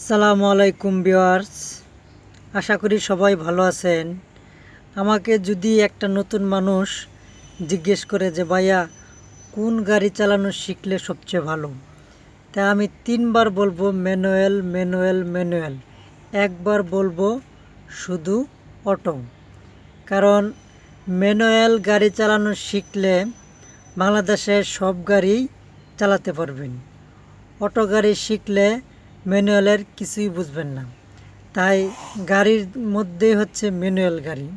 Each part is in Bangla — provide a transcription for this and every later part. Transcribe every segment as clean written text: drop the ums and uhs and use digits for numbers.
সালামু আলাইকুম ভিউয়ার্স, আশা করি সবাই ভালো আছেন। আমাকে যদি একটা নতুন মানুষ জিজ্ঞেস করে যে ভাইয়া কোন গাড়ি চালানো শিখলে সবচেয়ে ভালো, তা আমি 3বার বলবো ম্যানুয়াল ম্যানুয়াল ম্যানুয়াল, একবার বলবো শুধু অটো। কারণ ম্যানুয়াল গাড়ি চালানো শিখলে বাংলাদেশের সব গাড়ি চালাতে পারবেন। অটো গাড়ি শিখলে ম্যানুয়ালের কিছুই বুঝবেন না। তাই গাড়ির মধ্যেই হচ্ছে ম্যানুয়াল গাড়ি।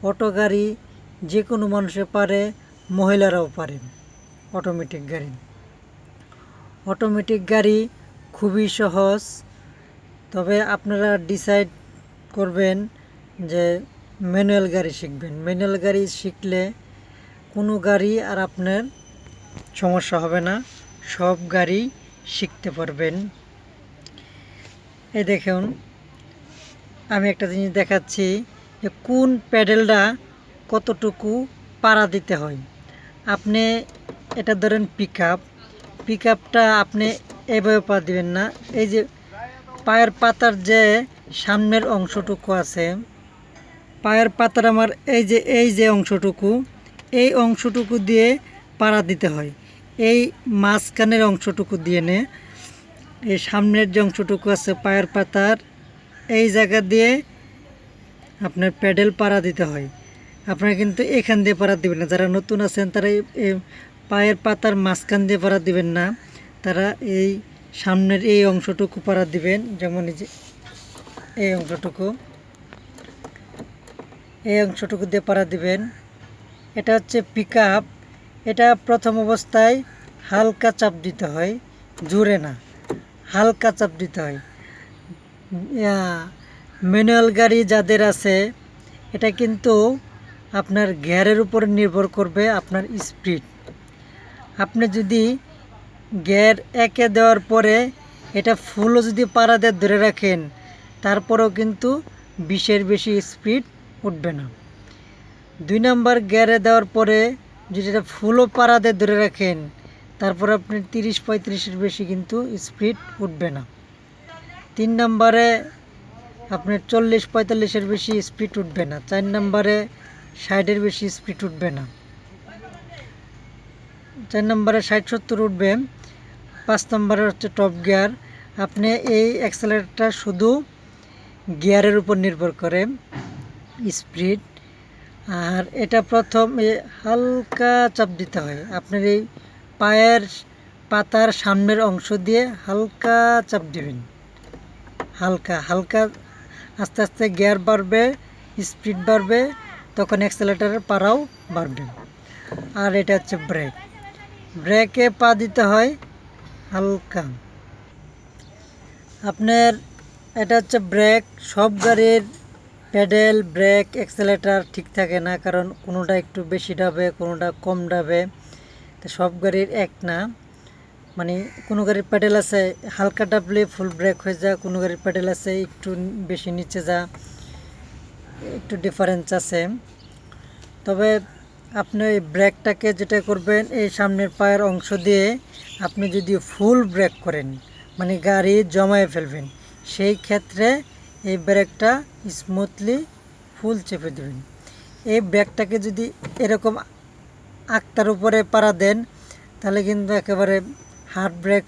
অটো গাড়ি যে কোনো মানুষে পারে, মহিলারাও পারে। অটোমেটিক গাড়ি খুবই সহজ। তবে আপনারা ডিসাইড করবেন যে ম্যানুয়াল গাড়ি শিখবেন। ম্যানুয়াল গাড়ি শিখলে কোনো গাড়ি আর আপনার সমস্যা হবে না, সব গাড়ি শিখতে পারবেন। এই দেখুন, আমি একটা জিনিস দেখাচ্ছি যে কোন প্যাডেলটা কতটুকু পাড়া দিতে হয়। আপনি এটা ধরেন পিক আপটা আপনি এভাবে পা দিবেন না। এই যে পায়ের পাতার যে সামনের অংশটুকু আছে, পায়ের পাতার আমার এই যে অংশটুকু, এই অংশটুকু দিয়ে পাড়া দিতে হয়। এই মাঝখানের অংশটুকু দিয়ে এই সামনের যে অংশটুকু আছে পায়ের পাতার, এই জায়গা দিয়ে আপনার প্যাডেল পাড়া দিতে হয়। আপনারা কিন্তু এখান দিয়ে পাড়া দিবেন না। যারা নতুন আছেন তারা এই পায়ের পাতার মাঝখান দিয়ে পাড়া দিবেন না, তারা এই সামনের এই অংশটুকু পাড়া দিবেন। যেমন এই যে এই অংশটুকু দিয়ে পাড়া দিবেন। এটা হচ্ছে পিক আপ। এটা প্রথম অবস্থায় হালকা চাপ দিতে হয়, জোরে না, হালকা চাপ দিতে হয়। ম্যানুয়াল গাড়ি যাদের আছে, এটা কিন্তু আপনার গিয়ারের উপর নির্ভর করবে আপনার স্পিড। আপনি যদি গিয়ার একে দেওয়ার পরে এটা ফুলও যদি পাড়া দিয়ে ধরে রাখেন, তারপরেও কিন্তু 20-এর বেশি স্পিড উঠবে না। 2 নম্বর গিয়ারে দেওয়ার পরে যদি এটা ফুলও পাড়া দিয়ে ধরে রাখেন, তারপর আপনি 30-35-এর বেশি কিন্তু স্পিড উঠবে না। 3 নম্বরে আপনার 40-45-এর বেশি স্পিড উঠবে না। 4 নম্বরে 60-এর বেশি স্পিড উঠবে না। 4 নম্বরে 60-70 উঠবে। 5 নম্বরে হচ্ছে টপ গিয়ার। আপনি এই অ্যাক্সেলারেটরটা শুধু গিয়ারের উপর নির্ভর করে স্পিড। আর এটা প্রথম হালকা চাপ দিতে হয়। আপনার এই পায়ের পাতার সামনের অংশ দিয়ে হালকা চাপ দিবেন, হালকা হালকা। আস্তে আস্তে গিয়ার বাড়বে, স্পিড বাড়বে, তখন অ্যাক্সেলেটারের পাড়াও বাড়বে। আর এটা হচ্ছে ব্রেকে পা দিতে হয় হালকা। আপনার এটা হচ্ছে ব্রেক। সব গাড়ির প্যাডেল, ব্রেক, অ্যাক্সেলেটার ঠিক থাকে না, কারণ কোনোটা একটু বেশি ডাবে, কোনোটা কম ডাবে। তো সব গাড়ির এক না। মানে কোনো গাড়ির প্যাডেল আছে হালকা ডাবলে ফুল ব্রেক হয়ে যায়, কোনো গাড়ির প্যাডেল আছে একটু বেশি নিচে যা, একটু ডিফারেন্স আছে। তবে আপনি এই ব্রেকটাকে যেটা করবেন, এই সামনের পায়ের অংশ দিয়ে আপনি যদি ফুল ব্রেক করেন, মানে গাড়ি জমায়ে ফেলবেন, সেই ক্ষেত্রে এই ব্রেকটা স্মুথলি ফুল চেপে দেবেন। এই ব্রেকটাকে যদি এরকম আক্তার উপরে পাড়া দেন, তাহলে কিন্তু একেবারে হার্ড ব্রেক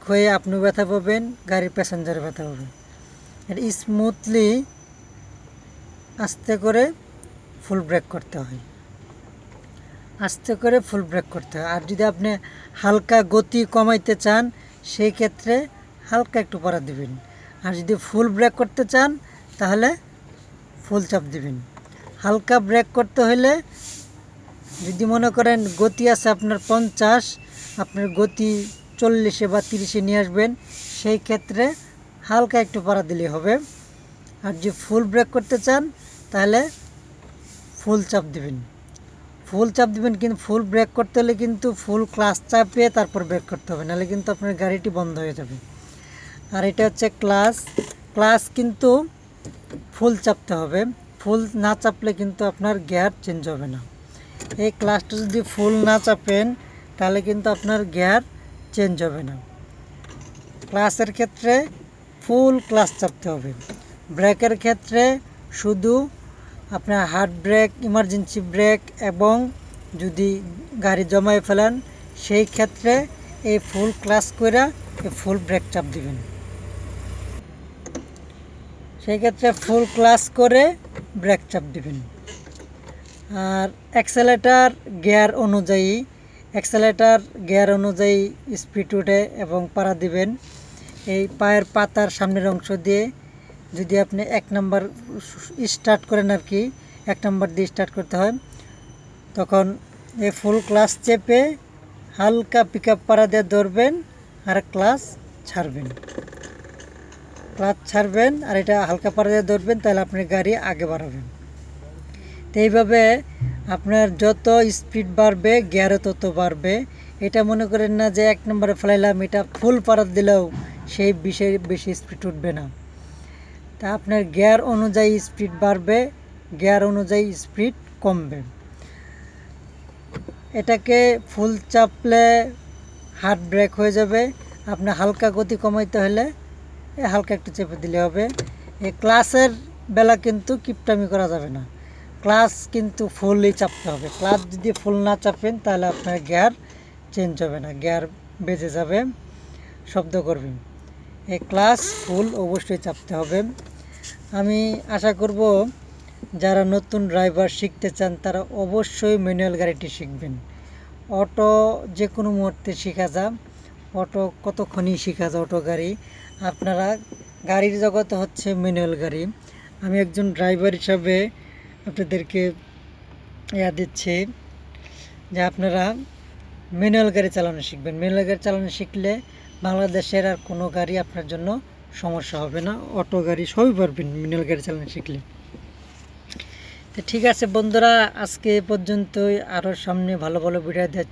হয়ে আপনি ব্যথা পাবেন, গাড়ির প্যাসেঞ্জার ব্যথা পাবেন। এটা স্মুথলি আস্তে করে ফুল ব্রেক করতে হয়, আর যদি আপনি হালকা গতি কমাইতে চান, সেই ক্ষেত্রে হালকা একটু পাড়া দিবেন। আর যদি ফুল ব্রেক করতে চান, তাহলে ফুল চাপ দিবেন। হালকা ব্রেক করতে হলে যদি মনে করেন গতি আছে আপনার 50, আপনার গতি 40-এ বা 30-এ নিয়ে আসবেন, সেই ক্ষেত্রে হালকা একটু পাড়া দিলে হবে। আর যদি ফুল ব্রেক করতে চান, তাহলে ফুল চাপ দিবেন। কিন্তু ফুল ব্রেক করতে হলে কিন্তু ফুল ক্লাচ চাপিয়ে তারপর ব্রেক করতে হবে, নাহলে কিন্তু আপনার গাড়িটি বন্ধ হয়ে যাবে। আর এটা হচ্ছে ক্লাচ কিন্তু ফুল চাপতে হবে। ফুল না চাপলে কিন্তু আপনার গিয়ার চেঞ্জ হবে না। এই ক্লাচটা যদি ফুল না চাপেন, তাহলে কিন্তু আপনার গিয়ার চেঞ্জ হবে না। ক্লাচের ক্ষেত্রে ফুল ক্লাচ চাপতে হবে। ব্রেকের ক্ষেত্রে শুধু আপনার হার্ড ব্রেক, ইমার্জেন্সি ব্রেক এবং যদি গাড়ি জমায়ে ফেলেন সেই ক্ষেত্রে এই ফুল ক্লাচ করে এই ফুল ব্রেক চাপ দিবেন। সেই ক্ষেত্রে ফুল ক্লাচ করে ব্রেক চাপ দিবেন। আর অ্যাক্সেলেটার গিয়ার অনুযায়ী স্পিড উঠে এবং পাড়া দিবেন। এই পায়ের পাতার সামনের অংশ দিয়ে যদি আপনি 1 নাম্বার স্টার্ট করেন আর কি, 1 নাম্বার দিয়ে স্টার্ট করতে হয়, তখন এই ফুল ক্লাচ চেপে হালকা পিক আপ পাড়া দিয়ে ধরবেন আর ক্লাচ ছাড়বেন আর এটা হালকা পাড়া দিয়ে ধরবেন, তাহলে আপনি গাড়ি আগে বাড়াবেন। তো এইভাবে আপনার যত স্পিড বাড়বে গিয়ারও তত বাড়বে। এটা মনে করেন না যে 1 নম্বরে ফেলাইলাম, এটা ফুল পাড়া দিলেও সেই বেশি স্পিড উঠবে না। তা আপনার গিয়ার অনুযায়ী স্পিড বাড়বে, গিয়ার অনুযায়ী স্পিড কমবে। এটাকে ফুল চাপলে হার্ড ব্রেক হয়ে যাবে। আপনি হালকা গতি কমাইতে হলে হালকা একটু চেপে দিলে হবে। এই ক্লাচের বেলা কিন্তু কিপটামি করা যাবে না, ক্লাচ কিন্তু ফুলই চাপতে হবে। ক্লাচ যদি ফুল না চাপেন তাহলে আপনার গিয়ার চেঞ্জ হবে না, গিয়ার বেজে যাবে, শব্দ করবে। এই ক্লাচ ফুল অবশ্যই চাপতে হবে। আমি আশা করব যারা নতুন ড্রাইভার শিখতে চান তারা অবশ্যই ম্যানুয়াল গাড়িটি শিখবেন। অটো যে কোনো মুহূর্তে শেখা যায়, অটো কতক্ষণই শেখা যায় অটো গাড়ি। আপনারা গাড়ির জগতে হচ্ছে ম্যানুয়াল গাড়ি। আমি একজন ড্রাইভার হিসাবে আপনাদেরকে দিচ্ছি যে আপনারা ম্যানুয়াল গাড়ি চালানো শিখবেন। ম্যানুয়াল গাড়ি চালানো শিখলে বাংলাদেশের আর কোনো গাড়ি আপনার জন্য সমস্যা হবে না, অটো গাড়ি সবই পারবেন ম্যানুয়াল গাড়ি চালানো শিখলে। তো ঠিক আছে বন্ধুরা, আজকে এ পর্যন্তই। আরও সামনে ভালো ভালো ভিডিও দেওয়ার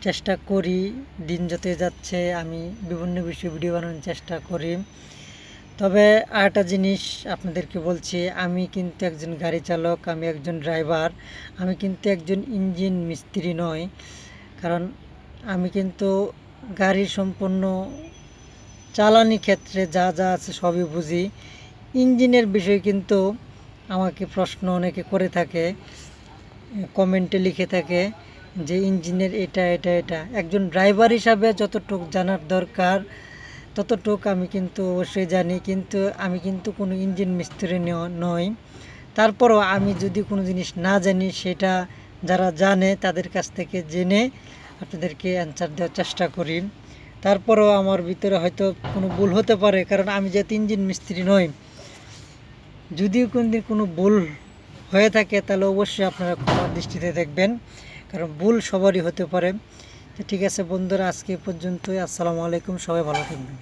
চেষ্টা করি। দিন যত যাচ্ছে আমি বিভিন্ন বিষয়ে ভিডিও বানানোর চেষ্টা করি। তবে আরেকটা জিনিস আপনাদেরকে বলছি, আমি কিন্তু একজন গাড়ি চালক, আমি একজন ড্রাইভার, আমি কিন্তু একজন ইঞ্জিন মিস্ত্রি নই। কারণ আমি কিন্তু গাড়ি সম্পূর্ণ চালানি ক্ষেত্রে যা যা আছে সবই বুঝি। ইঞ্জিনের বিষয়ে কিন্তু আমাকে প্রশ্ন অনেকে করে থাকে, কমেন্টে লিখে থাকে যে ইঞ্জিনের এটা। একজন ড্রাইভার হিসাবে যতটুকু জানার দরকার ততটুকু আমি কিন্তু অবশ্যই জানি, কিন্তু আমি কিন্তু কোনো ইঞ্জিন মিস্ত্রি নই। তারপরও আমি যদি কোনো জিনিস না জানি সেটা যারা জানে তাদের কাছ থেকে জেনে আপনাদেরকে অ্যান্সার দেওয়ার চেষ্টা করি। তারপরও আমার ভিতরে হয়তো কোনো ভুল হতে পারে, কারণ আমি যেহেতু ইঞ্জিন মিস্ত্রি নই। যদিও কোনদিন কোনো ভুল হয়ে থাকে তাহলে অবশ্যই আপনারা ক্ষমার দৃষ্টিতে দেখবেন, কারণ ভুল সবারই হতে পারে। ঠিক আছে বন্ধুরা, আজকে পর্যন্তই। আসসালামু আলাইকুম, সবাই ভালো থাকবেন।